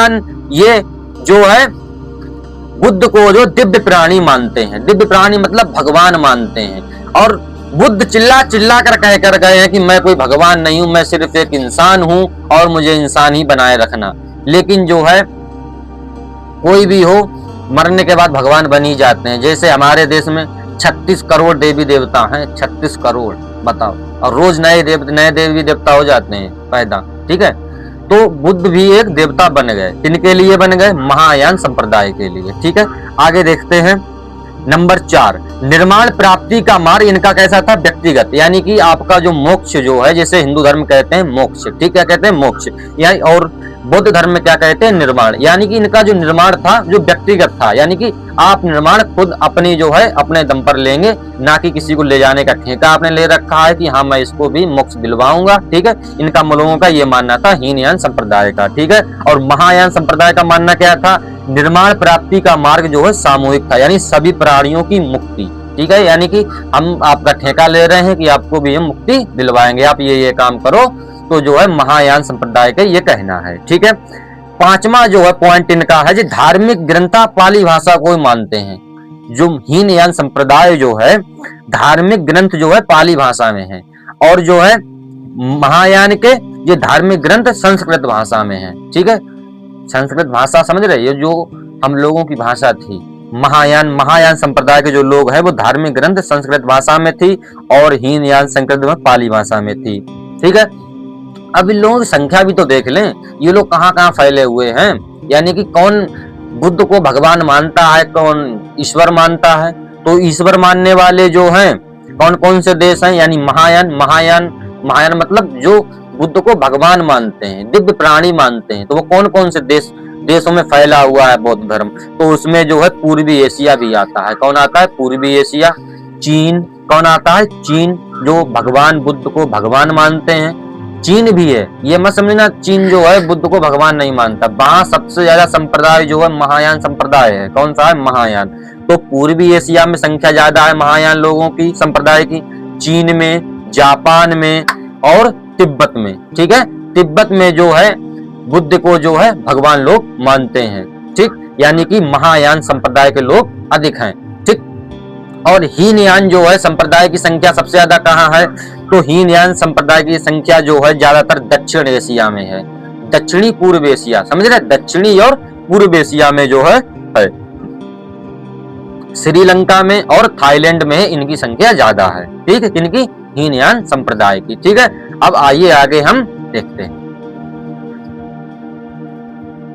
महायान ये जो है बुद्ध को जो दिव्य प्राणी मानते हैं, दिव्य प्राणी मतलब भगवान मानते हैं। और बुद्ध चिल्ला चिल्ला कर कह कर गए हैं कि मैं कोई भगवान नहीं हूं, मैं सिर्फ एक इंसान हूं और मुझे इंसान ही बनाए रखना। लेकिन जो है कोई भी हो, मरने के बाद भगवान बन ही जाते हैं। जैसे हमारे देश में 36 करोड़ देवी देवता हैं, 36 करोड़, बताओ, और रोज नए देवी देवता हो जाते हैं पैदा, ठीक है। तो बुद्ध भी एक देवता बन गए, किनके लिए बन गए? महायान संप्रदाय के लिए, ठीक है। आगे देखते हैं नंबर 4, निर्माण प्राप्ति का मार्ग इनका कैसा था? व्यक्तिगत, यानी कि आपका जो मोक्ष जो है, जैसे हिंदू धर्म कहते हैं मोक्ष, ठीक है, कहते हैं मोक्ष, यानी, और बौद्ध धर्म में क्या कहते हैं? निर्माण, यानी कि इनका जो निर्माण था जो व्यक्तिगत था, यानी कि आप निर्माण खुद अपनी जो है अपने दम पर लेंगे, ना कि किसी को ले जाने का ठेका आपने ले रखा है कि हाँ मैं इसको भी मोक्ष दिलवाऊंगा, ठीक है। इनका लोगों का ये मानना था, हीनयान संप्रदाय का, ठीक है। और महायान संप्रदाय का मानना क्या था? निर्माण प्राप्ति का मार्ग जो है सामूहिक था, यानी सभी प्राणियों की मुक्ति, ठीक है। यानी कि हम आपका ठेका ले रहे हैं कि आपको भी हम मुक्ति दिलवाएंगे, आप ये काम करो, तो जो है महायान संप्रदाय का ये कहना है, ठीक है। 5वां जो है पॉइंट इनका है, जो धार्मिक ग्रंथा पाली भाषा को मानते हैं। जो हीनयान संप्रदाय जो है धार्मिक ग्रंथ जो है पाली भाषा में है, और जो है महायान के ये धार्मिक ग्रंथ संस्कृत भाषा में है, ठीक है। संस्कृत भाषा समझ रहे, ये जो हम लोगों की भाषा थी। महायान संप्रदाय के जो लोग हैं वो धार्मिक ग्रंथ संस्कृत भाषा में थी और हीनयान संस्कृत में पाली भाषा में थी, ठीक है। अब इन लोगों की संख्या भी तो देख लें, ये लोग कहाँ कहाँ फैले हुए हैं, यानी कि कौन बुद्ध को भगवान मानता है, कौन ईश्वर मानता है। तो ईश्वर मानने वाले जो हैं कौन कौन से देश हैं, यानी महायान मतलब जो बुद्ध को भगवान मानते हैं, दिव्य प्राणी मानते हैं, तो वो कौन कौन से देशों में फैला हुआ है बौद्ध धर्म। तो उसमें जो है पूर्वी एशिया भी आता है। कौन आता है? पूर्वी एशिया। चीन कौन आता है? चीन, जो भगवान बुद्ध को भगवान मानते हैं, चीन भी है। ये मत समझना चीन जो है बुद्ध को भगवान नहीं मानता। वहां सबसे ज्यादा संप्रदाय जो है महायान संप्रदाय है। कौन सा है? महायान। तो पूर्वी एशिया में संख्या ज्यादा है महायान लोगों की, संप्रदाय की, चीन में, जापान में और तिब्बत में, ठीक है। तिब्बत में जो है बुद्ध को जो है भगवान लोग मानते हैं, ठीक, यानी कि महायान संप्रदाय के लोग अधिक हैं, ठीक। और हीनयान जो है संप्रदाय की संख्या सबसे ज्यादा कहाँ है? तो हीनयान संप्रदाय की संख्या जो है ज्यादातर दक्षिण एशिया में है, दक्षिणी पूर्व एशिया, समझ रहे, दक्षिणी और पूर्व एशिया में जो है। श्रीलंका में और थाईलैंड में इनकी संख्या ज्यादा है, ठीक है, इनकी हीनयान संप्रदाय की, ठीक है। अब आइए आगे हम देखते हैं।